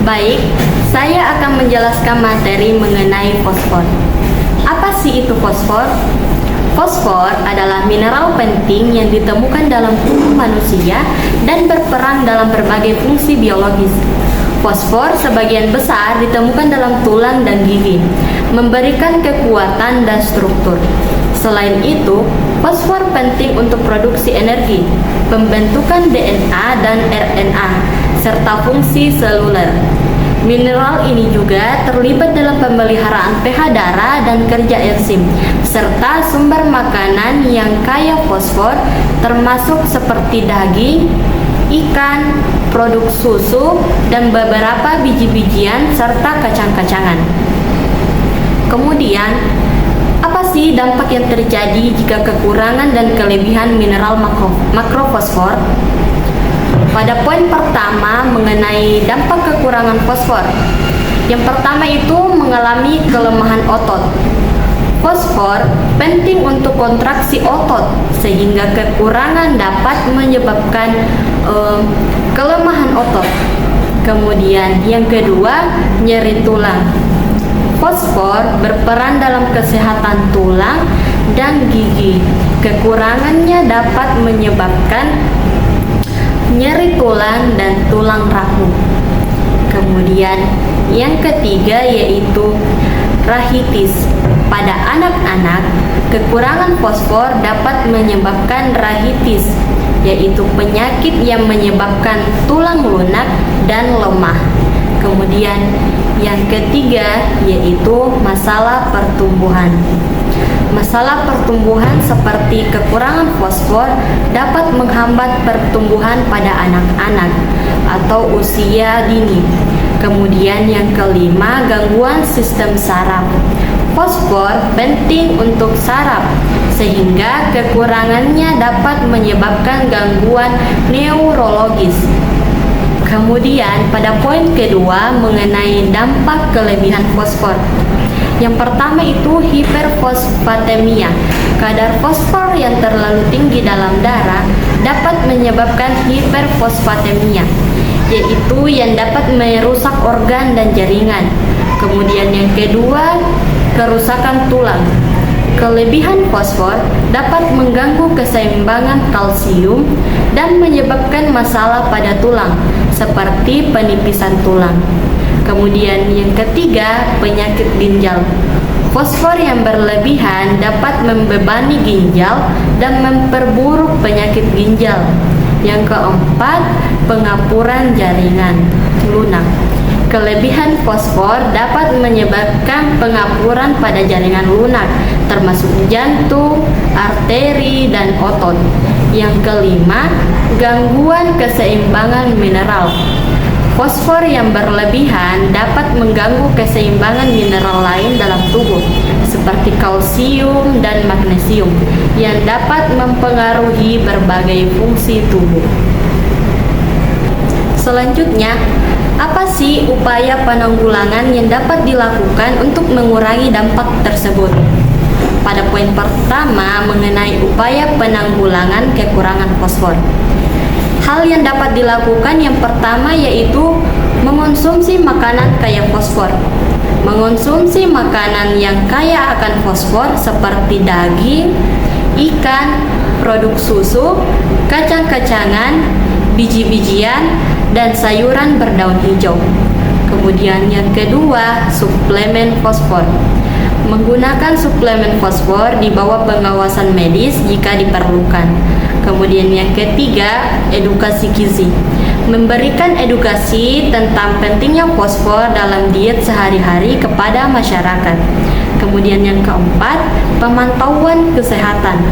Baik, saya akan menjelaskan materi mengenai fosfor. Apa sih itu fosfor? Fosfor adalah mineral penting yang ditemukan dalam tubuh manusia dan berperan dalam berbagai fungsi biologis. Fosfor sebagian besar ditemukan dalam tulang dan gigi, memberikan kekuatan dan struktur. Selain itu, fosfor penting untuk produksi energi, pembentukan DNA dan RNA, serta fungsi seluler. Mineral ini juga terlibat dalam pemeliharaan pH darah dan kerja enzim, serta sumber makanan yang kaya fosfor termasuk seperti daging, ikan, produk susu, dan beberapa biji-bijian serta kacang-kacangan. Kemudian, apa sih dampak yang terjadi jika kekurangan dan kelebihan mineral makrofosfor? Pada poin pertama mengenai dampak kekurangan fosfor. Yang pertama itu mengalami kelemahan otot. Fosfor penting untuk kontraksi otot sehingga kekurangan dapat menyebabkan kelemahan otot. Kemudian yang kedua, nyeri tulang. Fosfor berperan dalam kesehatan tulang dan gigi. Kekurangannya dapat menyebabkan nyeri tulang dan tulang rapuh. Kemudian yang ketiga yaitu rahitis. Pada anak-anak, kekurangan fosfor dapat menyebabkan rahitis, yaitu penyakit yang menyebabkan tulang lunak dan lemah. Kemudian yang ketiga yaitu masalah pertumbuhan. Masalah pertumbuhan seperti kekurangan fosfor dapat menghambat pertumbuhan pada anak-anak atau usia dini. Kemudian yang kelima, gangguan sistem saraf. Fosfor penting untuk saraf sehingga kekurangannya dapat menyebabkan gangguan neurologis. Kemudian pada poin kedua mengenai dampak kelebihan fosfor. Yang pertama itu hiperfosfatemia. Kadar fosfor yang terlalu tinggi dalam darah dapat menyebabkan hiperfosfatemia, yaitu yang dapat merusak organ dan jaringan. Kemudian yang kedua, kerusakan tulang. Kelebihan fosfor dapat mengganggu keseimbangan kalsium dan menyebabkan masalah pada tulang, seperti penipisan tulang. Kemudian yang ketiga, penyakit ginjal. Fosfor yang berlebihan dapat membebani ginjal dan memperburuk penyakit ginjal. Yang keempat, pengapuran jaringan lunak. Kelebihan fosfor dapat menyebabkan pengapuran pada jaringan lunak, termasuk jantung, arteri, dan otot. Yang kelima, gangguan keseimbangan mineral. Fosfor yang berlebihan dapat mengganggu keseimbangan mineral lain dalam tubuh, seperti kalsium dan magnesium, yang dapat mempengaruhi berbagai fungsi tubuh. Selanjutnya, apa sih upaya penanggulangan yang dapat dilakukan untuk mengurangi dampak tersebut? Pada poin pertama mengenai upaya penanggulangan kekurangan fosfor. Hal yang dapat dilakukan yang pertama yaitu mengonsumsi makanan kaya fosfor. Mengonsumsi makanan yang kaya akan fosfor seperti daging, ikan, produk susu, kacang-kacangan, biji-bijian, dan sayuran berdaun hijau. Kemudian yang kedua, suplemen fosfor. Menggunakan suplemen fosfor di bawah pengawasan medis jika diperlukan. Kemudian yang ketiga, edukasi gizi. Memberikan edukasi tentang pentingnya fosfor dalam diet sehari-hari kepada masyarakat. Kemudian yang keempat, pemantauan kesehatan.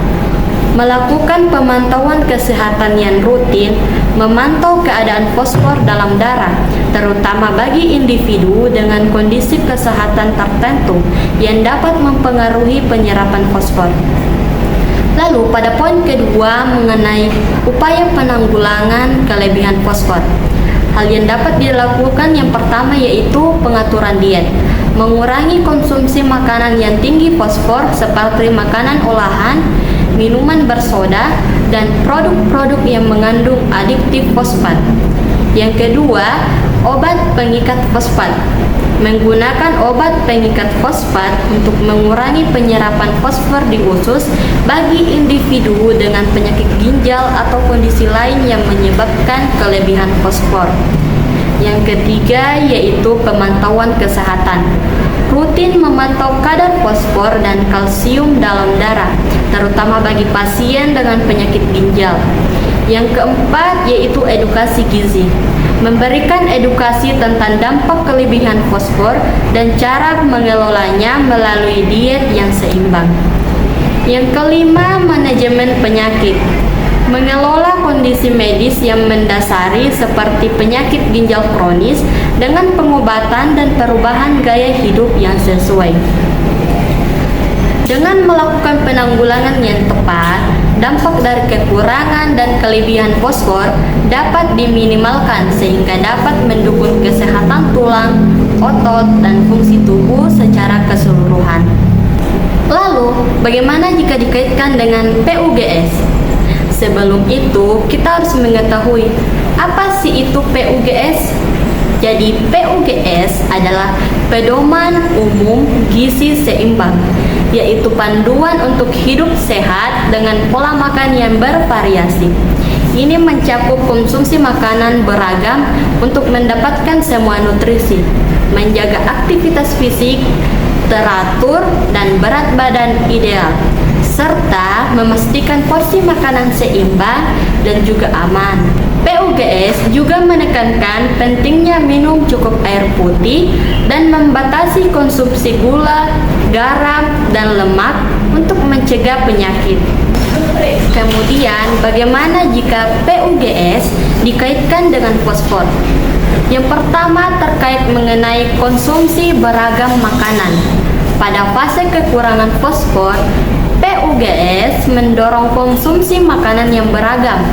Melakukan pemantauan kesehatan yang rutin, memantau keadaan fosfor dalam darah, terutama bagi individu dengan kondisi kesehatan tertentu yang dapat mempengaruhi penyerapan fosfor. Lalu pada poin kedua mengenai upaya penanggulangan kelebihan fosfor. Hal yang dapat dilakukan yang pertama yaitu pengaturan diet. Mengurangi konsumsi makanan yang tinggi fosfor seperti makanan olahan minuman bersoda, dan produk-produk yang mengandung adiktif fosfat. Yang kedua, obat pengikat fosfat. Menggunakan obat pengikat fosfat untuk mengurangi penyerapan fosfor di usus bagi individu dengan penyakit ginjal atau kondisi lain yang menyebabkan kelebihan fosfor. Yang ketiga yaitu pemantauan kesehatan. Rutin memantau kadar fosfor dan kalsium dalam darah, terutama bagi pasien dengan penyakit ginjal. Yang keempat yaitu edukasi gizi. Memberikan edukasi tentang dampak kelebihan fosfor dan cara mengelolanya melalui diet yang seimbang. Yang kelima, manajemen penyakit. Mengelola kondisi medis yang mendasari seperti penyakit ginjal kronis dengan pengobatan dan perubahan gaya hidup yang sesuai. Dengan melakukan penanggulangan yang tepat, dampak dari kekurangan dan kelebihan fosfor dapat diminimalkan sehingga dapat mendukung kesehatan tulang, otot, dan fungsi tubuh secara keseluruhan. Lalu, bagaimana jika dikaitkan dengan PUGS? Sebelum itu, kita harus mengetahui apa sih itu PUGS. Jadi, PUGS adalah pedoman umum gizi seimbang, yaitu panduan untuk hidup sehat dengan pola makan yang bervariasi. Ini mencakup konsumsi makanan beragam untuk mendapatkan semua nutrisi, menjaga aktivitas fisik teratur dan berat badan ideal, serta memastikan porsi makanan seimbang dan juga aman. PUGS juga menekankan pentingnya minum cukup air putih dan membatasi konsumsi gula, garam, dan lemak untuk mencegah penyakit. Kemudian, bagaimana jika PUGS dikaitkan dengan fosfor? Yang pertama terkait mengenai konsumsi beragam makanan. Pada fase kekurangan fosfor, PUGS mendorong konsumsi makanan yang beragam,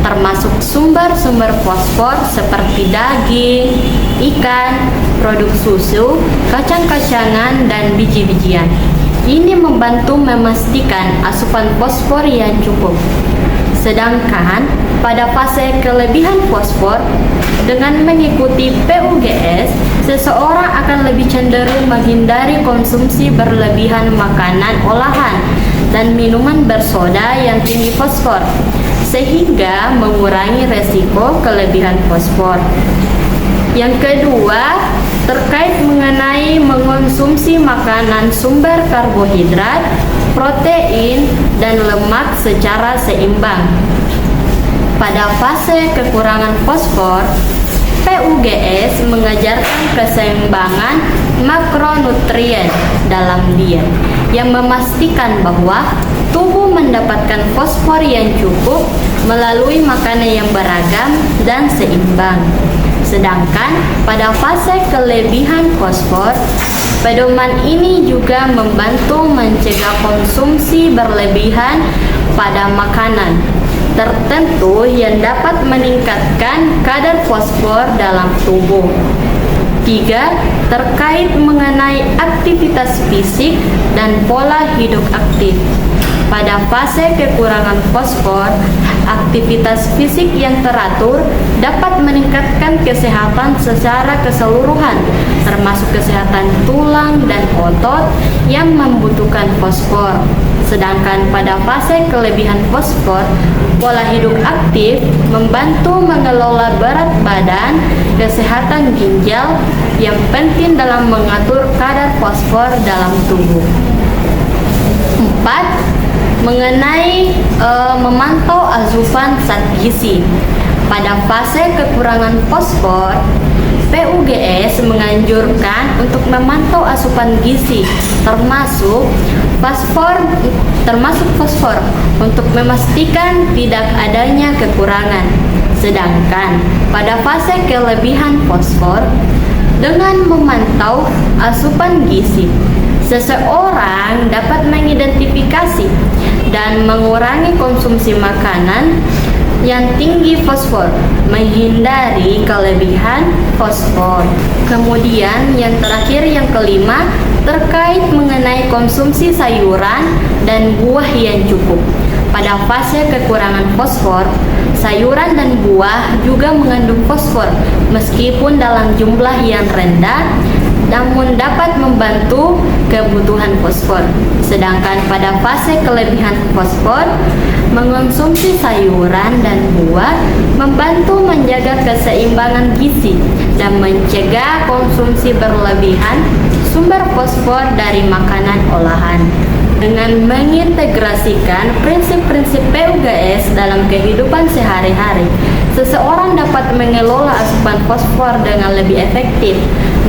termasuk sumber-sumber fosfor seperti daging, ikan, produk susu, kacang-kacangan, dan biji-bijian. Ini membantu memastikan asupan fosfor yang cukup. Sedangkan pada fase kelebihan fosfor, dengan mengikuti PUGS, seseorang akan lebih cenderung menghindari konsumsi berlebihan makanan olahan dan minuman bersoda yang tinggi fosfor, sehingga mengurangi resiko kelebihan fosfor. Yang kedua, terkait mengenai mengonsumsi makanan sumber karbohidrat, protein, dan lemak secara seimbang. Pada fase kekurangan fosfor, PUGS mengajarkan keseimbangan makronutrien dalam diet yang memastikan bahwa tubuh mendapatkan fosfor yang cukup melalui makanan yang beragam dan seimbang. Sedangkan pada fase kelebihan fosfor, pedoman ini juga membantu mencegah konsumsi berlebihan pada makanan tertentu yang dapat meningkatkan kadar fosfor dalam tubuh. 3. Terkait mengenai aktivitas fisik dan pola hidup aktif. Pada fase kekurangan fosfor, aktivitas fisik yang teratur dapat meningkatkan kesehatan secara keseluruhan, termasuk kesehatan tulang dan otot yang membutuhkan fosfor. Sedangkan pada fase kelebihan fosfor, pola hidup aktif membantu mengelola berat badan, kesehatan ginjal yang penting dalam mengatur kadar fosfor dalam tubuh. 4. Mengenai memantau asupan zat gizi. Pada fase kekurangan fosfor, PUGS menganjurkan untuk memantau asupan gizi termasuk fosfor untuk memastikan tidak adanya kekurangan. Sedangkan pada fase kelebihan fosfor, dengan memantau asupan gizi, seseorang dapat mengidentifikasi dan mengurangi konsumsi makanan yang tinggi fosfor, menghindari kelebihan fosfor. Kemudian yang terakhir, yang kelima, terkait mengenai konsumsi sayuran dan buah yang cukup. pada fase kekurangan fosfor, sayuran dan buah juga mengandung fosfor meskipun dalam jumlah yang rendah, namun dapat membantu kebutuhan fosfor. Sedangkan pada fase kelebihan fosfor, mengonsumsi sayuran dan buah membantu menjaga keseimbangan gizi dan mencegah konsumsi berlebihan sumber fosfor dari makanan olahan. Dengan mengintegrasikan prinsip-prinsip PUGS dalam kehidupan sehari-hari, seseorang dapat mengelola asupan fosfor dengan lebih efektif,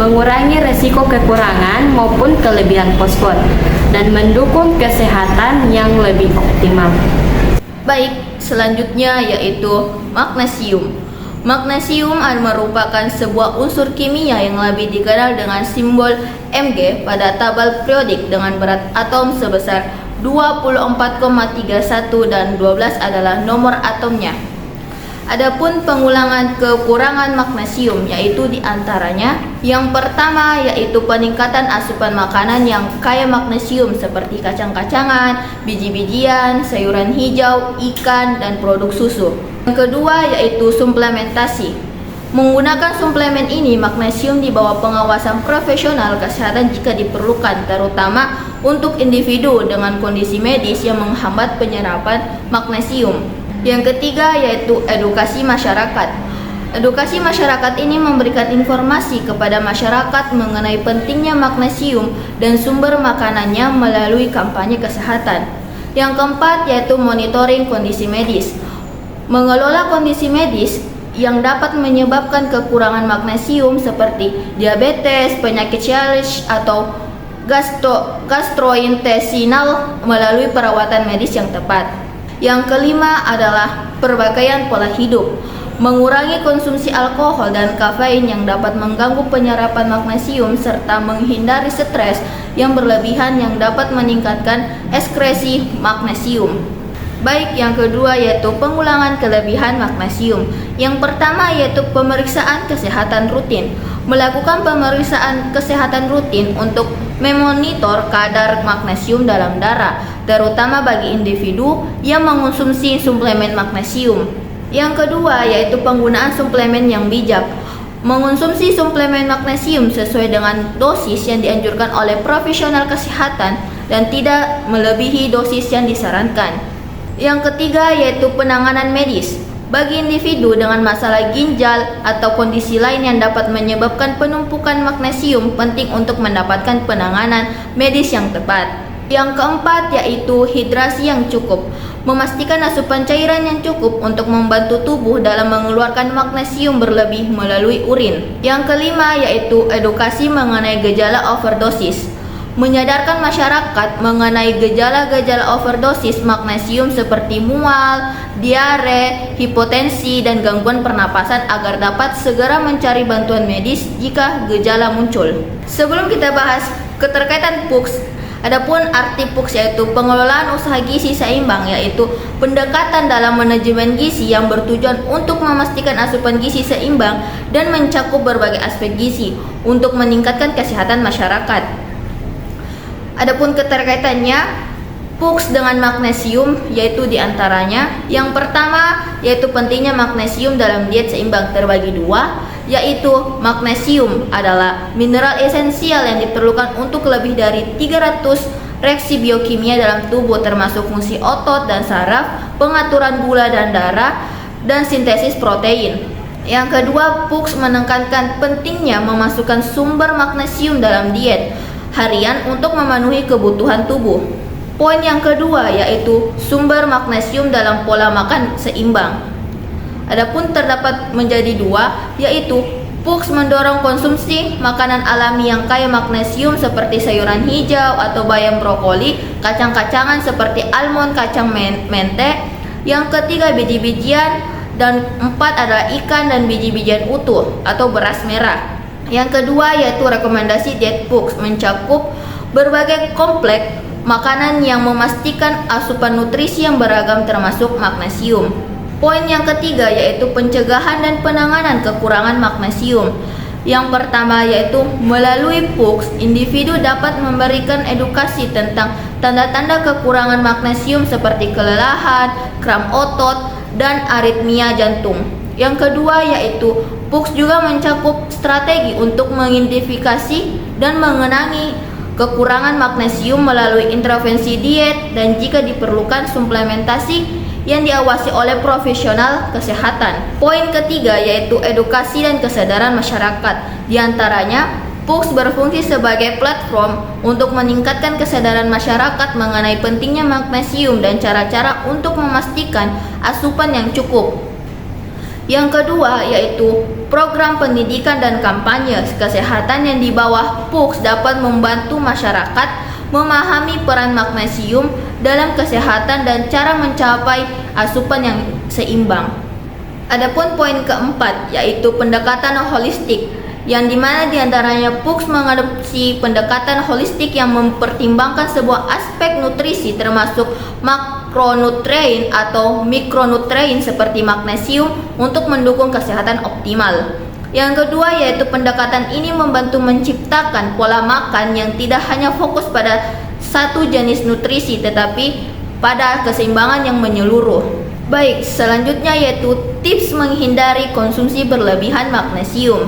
mengurangi resiko kekurangan maupun kelebihan fosfor, dan mendukung kesehatan yang lebih optimal. Baik, selanjutnya yaitu magnesium. Magnesium merupakan sebuah unsur kimia yang lebih dikenal dengan simbol Mg pada tabel periodik dengan berat atom sebesar 24,31 dan 12 adalah nomor atomnya. Adapun pengulangan kekurangan magnesium yaitu diantaranya yang pertama yaitu peningkatan asupan makanan yang kaya magnesium seperti kacang-kacangan, biji-bijian, sayuran hijau, ikan, dan produk susu. Yang kedua yaitu suplementasi. Menggunakan suplemen ini, magnesium di bawah pengawasan profesional kesehatan jika diperlukan, terutama untuk individu dengan kondisi medis yang menghambat penyerapan magnesium. Yang ketiga yaitu edukasi masyarakat. Edukasi masyarakat ini memberikan informasi kepada masyarakat mengenai pentingnya magnesium dan sumber makanannya melalui kampanye kesehatan. Yang keempat yaitu monitoring kondisi medis. Mengelola kondisi medis yang dapat menyebabkan kekurangan magnesium seperti diabetes, penyakit Sjögren's atau gastrointestinal melalui perawatan medis yang tepat. Yang kelima adalah perbaikan pola hidup. Mengurangi konsumsi alkohol dan kafein yang dapat mengganggu penyerapan magnesium serta menghindari stres yang berlebihan yang dapat meningkatkan ekskresi magnesium. Baik, yang kedua yaitu pengulangan kelebihan magnesium. Yang pertama yaitu pemeriksaan kesehatan rutin. Melakukan pemeriksaan kesehatan rutin untuk memonitor kadar magnesium dalam darah, terutama bagi individu yang mengonsumsi suplemen magnesium. Yang kedua yaitu penggunaan suplemen yang bijak. Mengonsumsi suplemen magnesium sesuai dengan dosis yang dianjurkan oleh profesional kesehatan dan tidak melebihi dosis yang disarankan. Yang ketiga yaitu penanganan medis. Bagi individu dengan masalah ginjal atau kondisi lain yang dapat menyebabkan penumpukan magnesium, penting untuk mendapatkan penanganan medis yang tepat. Yang keempat yaitu hidrasi yang cukup. Memastikan asupan cairan yang cukup untuk membantu tubuh dalam mengeluarkan magnesium berlebih melalui urin. Yang kelima yaitu edukasi mengenai gejala overdosis. Menyadarkan masyarakat mengenai gejala-gejala overdosis magnesium seperti mual, diare, hipotensi, dan gangguan pernapasan agar dapat segera mencari bantuan medis jika gejala muncul. Sebelum kita bahas keterkaitan PUGS, adapun arti PUGS yaitu pengelolaan usaha gizi seimbang, yaitu pendekatan dalam manajemen gizi yang bertujuan untuk memastikan asupan gizi seimbang dan mencakup berbagai aspek gizi untuk meningkatkan kesehatan masyarakat. Adapun keterkaitannya PUGS dengan magnesium yaitu diantaranya yang pertama yaitu pentingnya magnesium dalam diet seimbang terbagi dua, yaitu magnesium adalah mineral esensial yang diperlukan untuk lebih dari 300 reaksi biokimia dalam tubuh termasuk fungsi otot dan saraf, pengaturan gula dan darah, dan sintesis protein. Yang kedua, PUGS menekankan pentingnya memasukkan sumber magnesium dalam diet harian untuk memenuhi kebutuhan tubuh. Poin yang kedua yaitu sumber magnesium dalam pola makan seimbang. Adapun terdapat menjadi dua, yaitu PUGS mendorong konsumsi makanan alami yang kaya magnesium seperti sayuran hijau atau bayam brokoli, kacang-kacangan seperti almond, kacang mente. Yang ketiga biji-bijian, dan empat adalah ikan dan biji-bijian utuh atau beras merah. Yang kedua yaitu rekomendasi diet PUGS mencakup berbagai kompleks makanan yang memastikan asupan nutrisi yang beragam termasuk magnesium. Poin yang ketiga yaitu pencegahan dan penanganan kekurangan magnesium. Yang pertama yaitu melalui PUKS, individu dapat memberikan edukasi tentang tanda-tanda kekurangan magnesium seperti kelelahan, kram otot, dan aritmia jantung. Yang kedua yaitu PUKS juga mencakup strategi untuk mengidentifikasi dan mengenali kekurangan magnesium melalui intervensi diet dan jika diperlukan suplementasi yang diawasi oleh profesional kesehatan. Poin ketiga yaitu edukasi dan kesadaran masyarakat. Di antaranya, PUKS berfungsi sebagai platform untuk meningkatkan kesadaran masyarakat mengenai pentingnya magnesium dan cara-cara untuk memastikan asupan yang cukup. Yang kedua yaitu program pendidikan dan kampanye kesehatan yang di bawah PUKS dapat membantu masyarakat memahami peran magnesium dalam kesehatan dan cara mencapai asupan yang seimbang. Adapun poin keempat yaitu pendekatan holistik, yang dimana diantaranya PUKS mengadopsi pendekatan holistik yang mempertimbangkan sebuah aspek nutrisi termasuk makronutrien atau mikronutrien seperti magnesium untuk mendukung kesehatan optimal. Yang kedua yaitu pendekatan ini membantu menciptakan pola makan yang tidak hanya fokus pada satu jenis nutrisi tetapi pada keseimbangan yang menyeluruh. Baik, selanjutnya yaitu tips menghindari konsumsi berlebihan magnesium.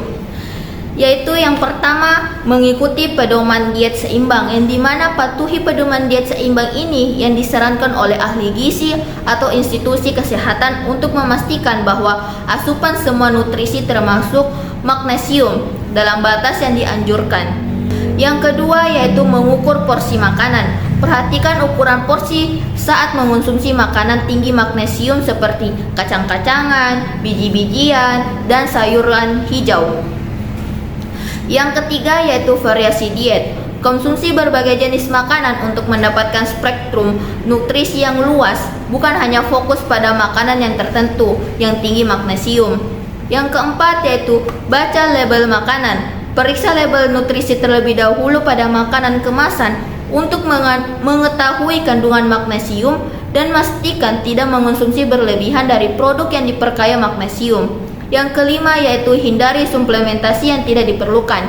Yaitu yang pertama, mengikuti pedoman diet seimbang, yang dimana patuhi pedoman diet seimbang ini yang disarankan oleh ahli gizi atau institusi kesehatan untuk memastikan bahwa asupan semua nutrisi termasuk magnesium dalam batas yang dianjurkan. Yang kedua yaitu mengukur porsi makanan. Perhatikan ukuran porsi saat mengonsumsi makanan tinggi magnesium seperti kacang-kacangan, biji-bijian, dan sayuran hijau. Yang ketiga yaitu variasi diet. Konsumsi berbagai jenis makanan untuk mendapatkan spektrum nutrisi yang luas, bukan hanya fokus pada makanan yang tertentu yang tinggi magnesium. Yang keempat yaitu baca label makanan. Periksa label nutrisi terlebih dahulu pada makanan kemasan untuk mengetahui kandungan magnesium dan pastikan tidak mengonsumsi berlebihan dari produk yang diperkaya magnesium. Yang kelima yaitu hindari suplementasi yang tidak diperlukan.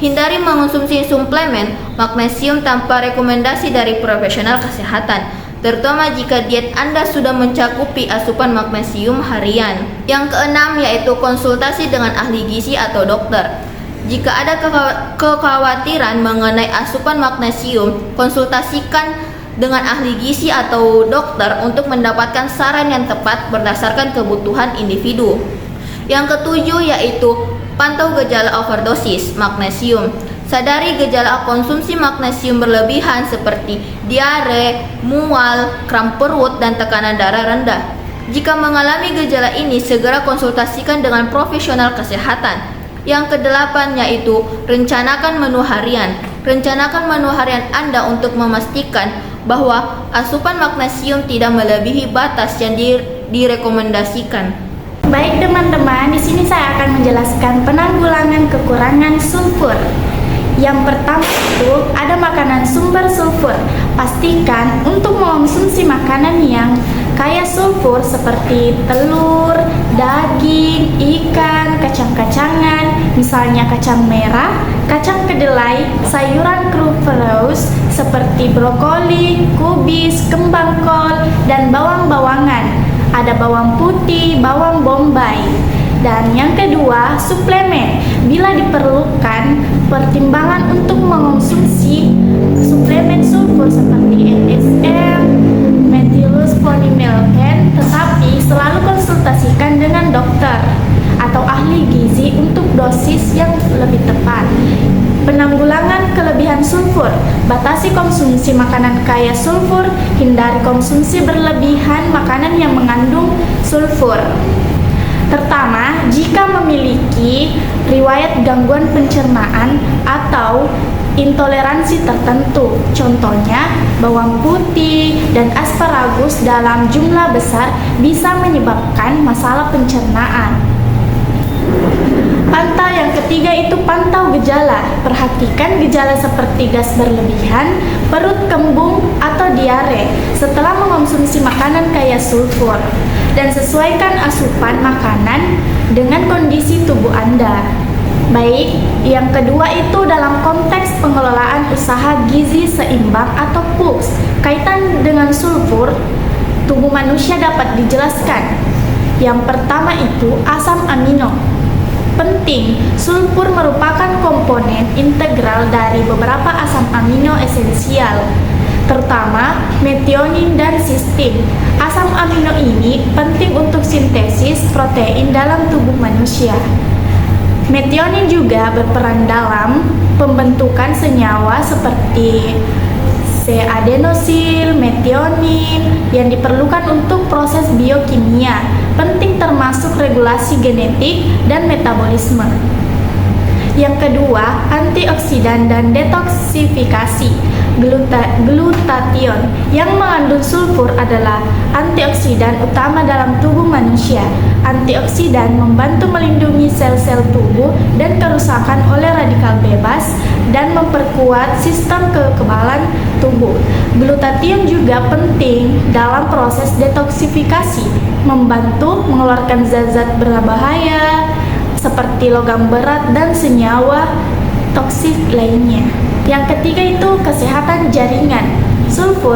Hindari mengonsumsi suplemen magnesium tanpa rekomendasi dari profesional kesehatan, terutama jika diet Anda sudah mencakupi asupan magnesium harian. Yang keenam yaitu konsultasi dengan ahli gizi atau dokter. Jika ada kekhawatiran mengenai asupan magnesium, konsultasikan dengan ahli gizi atau dokter untuk mendapatkan saran yang tepat berdasarkan kebutuhan individu. Yang ketujuh yaitu pantau gejala overdosis magnesium. Sadari gejala konsumsi magnesium berlebihan seperti diare, mual, kram perut, dan tekanan darah rendah. Jika mengalami gejala ini, segera konsultasikan dengan profesional kesehatan. Yang kedelapan yaitu rencanakan menu harian. Rencanakan menu harian Anda untuk memastikan bahwa asupan magnesium tidak melebihi batas yang direkomendasikan. Baik teman-teman, di sini saya akan menjelaskan penanggulangan kekurangan sulfur. Yang pertama itu ada makanan sumber sulfur. Pastikan untuk mengonsumsi makanan yang kaya sulfur seperti telur, daging, ikan, kacang-kacangan, misalnya kacang merah, kacang kedelai, sayuran cruciferous seperti brokoli, kubis, kembang kol, dan bawang-bawangan. Ada bawang putih, bawang bombay. Dan yang kedua, suplemen. Bila diperlukan, pertimbangan untuk mengonsumsi suplemen sulfur seperti NSM, methylus polymilken, tetapi selalu konsultasikan dengan dokter atau ahli gizi untuk dosis yang lebih tepat. Penanggulangan kelebihan sulfur. Batasi konsumsi makanan kaya sulfur, hindari konsumsi berlebihan makanan yang mengandung sulfur. Pertama, jika memiliki riwayat gangguan pencernaan atau intoleransi tertentu, contohnya bawang putih dan asparagus dalam jumlah besar bisa menyebabkan masalah pencernaan. Pantau yang ketiga itu pantau gejala. Perhatikan gejala seperti gas berlebihan, perut kembung, atau diare setelah mengonsumsi makanan kaya sulfur. Dan sesuaikan asupan makanan dengan kondisi tubuh Anda. Baik, yang kedua itu dalam konteks pengelolaan usaha gizi seimbang atau PUGS. Kaitan dengan sulfur, tubuh manusia dapat dijelaskan. Yang pertama itu asam amino. Penting, sulfur merupakan komponen integral dari beberapa asam amino esensial, terutama metionin dan sistin. Asam amino ini penting untuk sintesis protein dalam tubuh manusia. Metionin juga berperan dalam pembentukan senyawa seperti C-adenosil, metionin yang diperlukan untuk proses biokimia, penting termasuk regulasi genetik dan metabolisme. Yang kedua, antioksidan dan detoksifikasi. Glutathione yang mengandung sulfur adalah antioksidan utama dalam tubuh manusia. Antioksidan membantu melindungi sel-sel tubuh dan kerusakan oleh radikal bebas dan memperkuat sistem kekebalan tubuh. Glutathione juga penting dalam proses detoksifikasi, membantu mengeluarkan zat-zat berbahaya seperti logam berat dan senyawa toksik lainnya. Yang ketiga itu kesehatan jaringan. Sulfur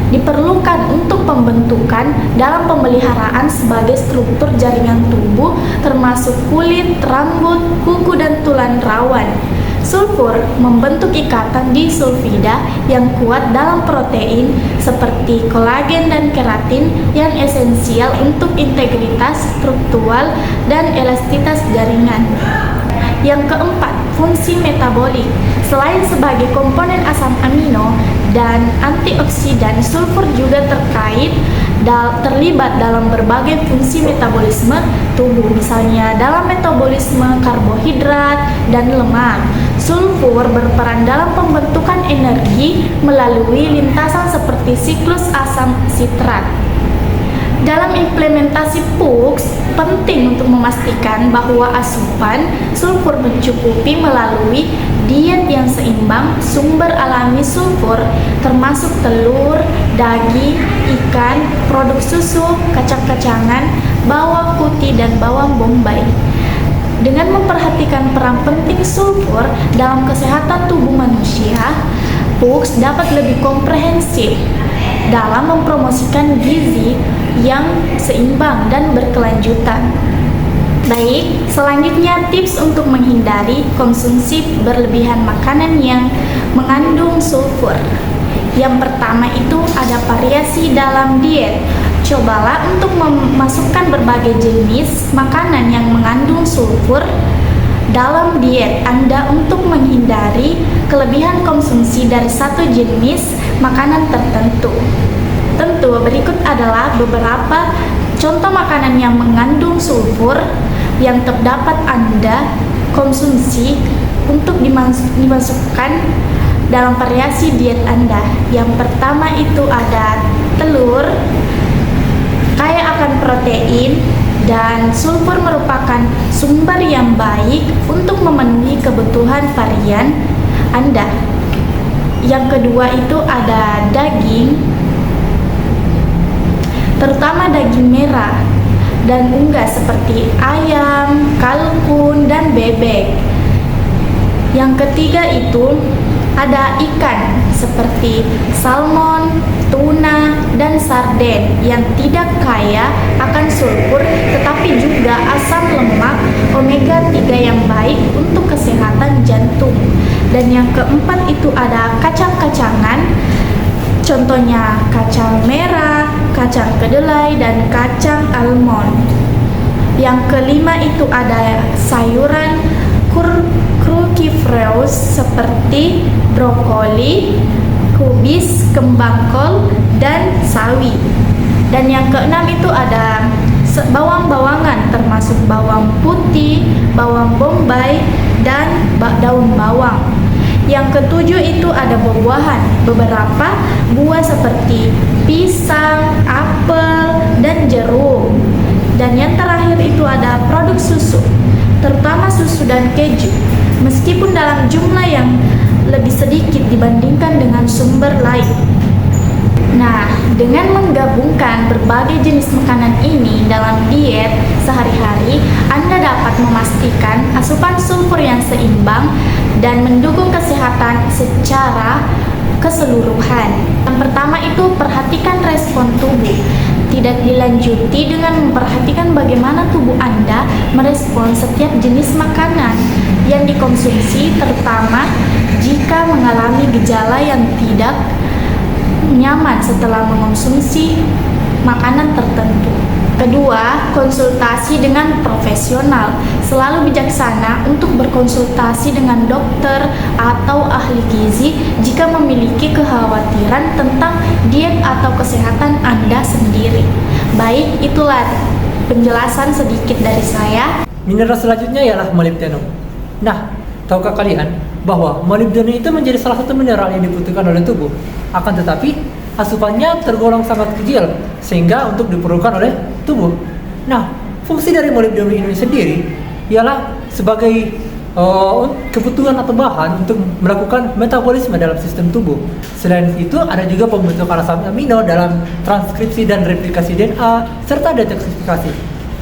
diperlukan untuk pembentukan dalam pemeliharaan sebagai struktur jaringan tubuh termasuk kulit, rambut, kuku, dan tulang rawan. Sulfur membentuk ikatan disulfida yang kuat dalam protein seperti kolagen dan keratin yang esensial untuk integritas struktural dan elastisitas jaringan. Yang keempat, fungsi metabolik. Selain sebagai komponen asam amino dan antioksidan, sulfur juga terlibat dalam berbagai fungsi metabolisme tubuh, misalnya dalam metabolisme karbohidrat dan lemak. Sulfur berperan dalam pembentukan energi melalui lintasan seperti siklus asam sitrat. Dalam implementasi PUGS, penting untuk memastikan bahwa asupan sulfur mencukupi melalui diet yang seimbang. Sumber alami sulfur termasuk telur, daging, ikan, produk susu, kacang-kacangan, bawang putih, dan bawang bombay. Dengan memperhatikan peran penting sulfur dalam kesehatan tubuh manusia, PUGS dapat lebih komprehensif dalam mempromosikan gizi yang seimbang dan berkelanjutan. Baik, selanjutnya tips untuk menghindari konsumsi berlebihan makanan yang mengandung sulfur. Yang pertama itu ada variasi dalam diet. Cobalah untuk memasukkan berbagai jenis makanan yang mengandung sulfur dalam diet Anda untuk menghindari kelebihan konsumsi dari satu jenis makanan tertentu. Tentu berikut adalah beberapa contoh makanan yang mengandung sulfur yang terdapat Anda konsumsi untuk dimasukkan dalam variasi diet Anda. Yang pertama itu ada telur, kaya akan protein, dan sulfur merupakan sumber yang baik untuk memenuhi kebutuhan harian Anda. Yang kedua itu ada daging, terutama daging merah dan unggas seperti ayam, kalkun, dan bebek. Yang ketiga itu ada ikan seperti salmon, tuna, dan sarden yang tidak kaya akan sulfur tetapi juga asam lemak omega 3 yang baik untuk kesehatan jantung. Dan yang keempat itu ada kacang-kacangan, contohnya kacang merah, kacang kedelai, dan kacang almond. Yang kelima itu ada sayuran cruciferous seperti brokoli, kubis, kembang kol, dan sawi. Dan yang keenam itu ada bawang-bawangan termasuk bawang putih, bawang bombay, dan daun bawang. Yang ketujuh itu ada buah-buahan, beberapa buah seperti pisang, apel, dan jeruk. Dan yang terakhir itu ada produk susu, terutama susu dan keju, meskipun dalam jumlah yang lebih sedikit dibandingkan dengan sumber lain. Nah, dengan menggabungkan berbagai jenis makanan ini dalam diet, sehari-hari, Anda dapat memastikan asupan sulfur yang seimbang dan mendukung kesehatan secara keseluruhan. Yang pertama itu perhatikan respon tubuh. Tidak dilanjuti dengan memperhatikan bagaimana tubuh Anda merespon setiap jenis makanan yang dikonsumsi, terutama jika mengalami gejala yang tidak nyaman setelah mengonsumsi makanan tertentu. Kedua, konsultasi dengan profesional. Selalu bijaksana untuk berkonsultasi dengan dokter atau ahli gizi jika memiliki kekhawatiran tentang diet atau kesehatan Anda sendiri. Baik, itulah penjelasan sedikit dari saya. Mineral selanjutnya ialah molibdenum. Nah, tahukah kalian bahwa molibdenum itu menjadi salah satu mineral yang dibutuhkan oleh tubuh? Akan tetapi, asupannya tergolong sangat kecil sehingga untuk diperlukan oleh tubuh. Nah, fungsi dari molibdenum ini sendiri ialah sebagai kebutuhan atau bahan untuk melakukan metabolisme dalam sistem tubuh. Selain itu, ada juga pembentukan asam amino dalam transkripsi dan replikasi DNA serta detoksifikasi.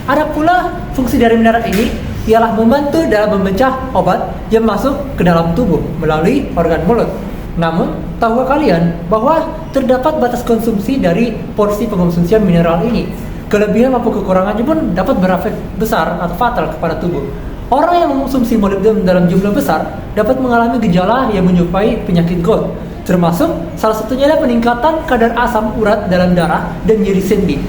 Ada pula fungsi dari mineral ini ialah membantu dalam memecah obat yang masuk ke dalam tubuh melalui organ mulut. Namun, tahukah kalian bahwa terdapat batas konsumsi dari porsi pengonsumsian mineral ini? Kelebihan maupun kekurangannya pun dapat berefek besar atau fatal kepada tubuh. Orang yang mengonsumsi molibdenum dalam jumlah besar dapat mengalami gejala yang menyerupai penyakit gout, termasuk salah satunya adalah peningkatan kadar asam urat dalam darah dan nyeri sendi.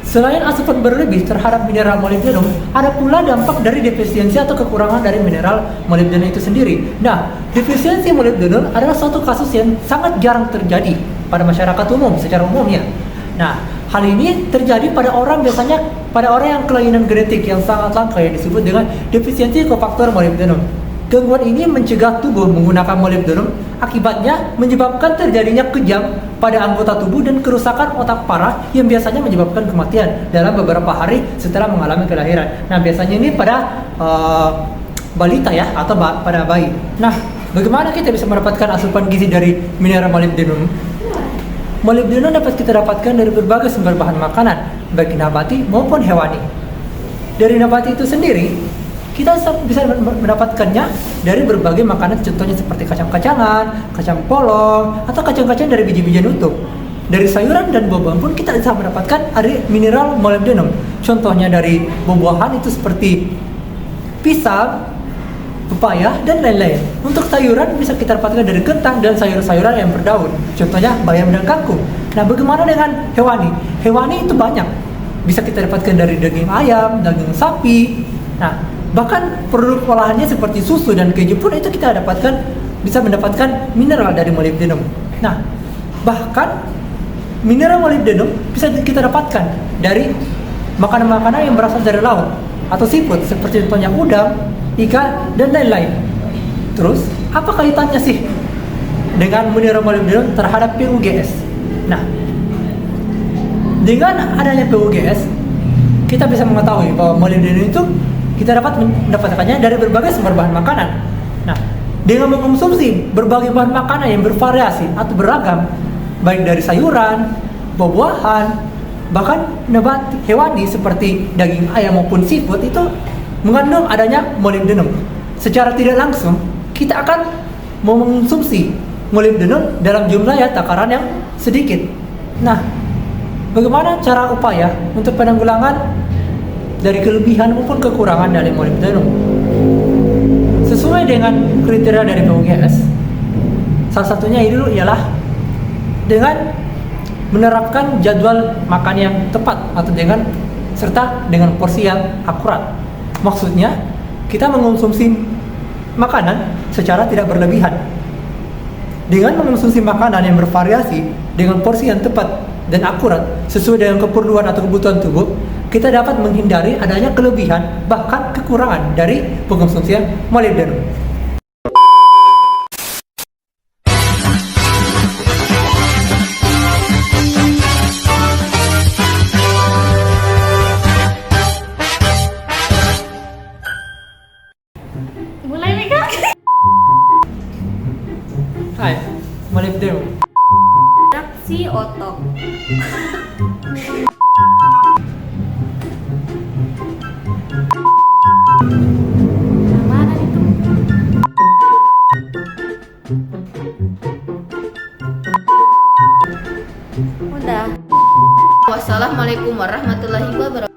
Selain asupan berlebih terhadap mineral molibdenum, ada pula dampak dari defisiensi atau kekurangan dari mineral molibdenum itu sendiri. Nah, defisiensi molibdenum adalah suatu kasus yang sangat jarang terjadi pada masyarakat umum secara umumnya. Nah, hal ini terjadi pada orang yang kelainan genetik yang sangat langka yang disebut dengan defisiensi kofaktor molibdenum. Gangguan ini mencegah tubuh menggunakan molibdenum, akibatnya menyebabkan terjadinya kejang pada anggota tubuh dan kerusakan otak parah yang biasanya menyebabkan kematian dalam beberapa hari setelah mengalami kelahiran. Nah, biasanya ini pada balita ya, atau pada bayi. Nah, bagaimana kita bisa mendapatkan asupan gizi dari mineral molibdenum? Molibdenum dapat kita dapatkan dari berbagai sumber bahan makanan, baik nabati maupun hewani. Dari nabati itu sendiri, kita bisa mendapatkannya dari berbagai makanan, contohnya seperti kacang-kacangan, kacang polong, atau kacang-kacang dari biji-bijian utuh. Dari sayuran dan buah-buahan pun kita bisa mendapatkan mineral molibdenum. Contohnya dari buah-buahan itu seperti pisang, pepaya, dan lain-lain. Untuk sayuran bisa kita dapatkan dari kentang dan sayur-sayuran yang berdaun, contohnya bayam dan kangkung. Nah, bagaimana dengan hewani? Hewani itu banyak, bisa kita dapatkan dari daging ayam, daging sapi. Nah, bahkan produk olahannya seperti susu dan keju pun itu kita bisa mendapatkan mineral dari molibdenum. Nah, bahkan mineral molibdenum bisa kita dapatkan dari makanan-makanan yang berasal dari laut atau seafood seperti contohnya udang, ikan, dan lain-lain. Terus, apa kaitannya sih dengan mineral molibdenum terhadap PUGS? Nah, dengan adanya PUGS, kita bisa mengetahui bahwa molibdenum itu kita dapat mendapatkannya dari berbagai sumber bahan makanan. Nah, dengan mengkonsumsi berbagai bahan makanan yang bervariasi atau beragam, baik dari sayuran, buah-buahan, bahkan nabati hewani seperti daging ayam maupun seafood itu mengandung adanya molibdenum. Secara tidak langsung, kita akan mengonsumsi molibdenum dalam jumlah takaran yang sedikit. Nah, bagaimana cara upaya untuk penanggulangan dari kelebihan maupun kekurangan dari molibdenum? Sesuai dengan kriteria dari PUGS, salah satunya itu ialah dengan menerapkan jadwal makan yang tepat atau serta dengan porsi yang akurat. Maksudnya, kita mengonsumsi makanan secara tidak berlebihan. Dengan mengonsumsi makanan yang bervariasi dengan porsi yang tepat dan akurat sesuai dengan keperluan atau kebutuhan tubuh, kita dapat menghindari adanya kelebihan bahkan kekurangan dari pengkonsumsian molibdenum. Mulai Mika. Hai, molibdenum. Reaksi otot. Wassalamualaikum warahmatullahi wabarakatuh.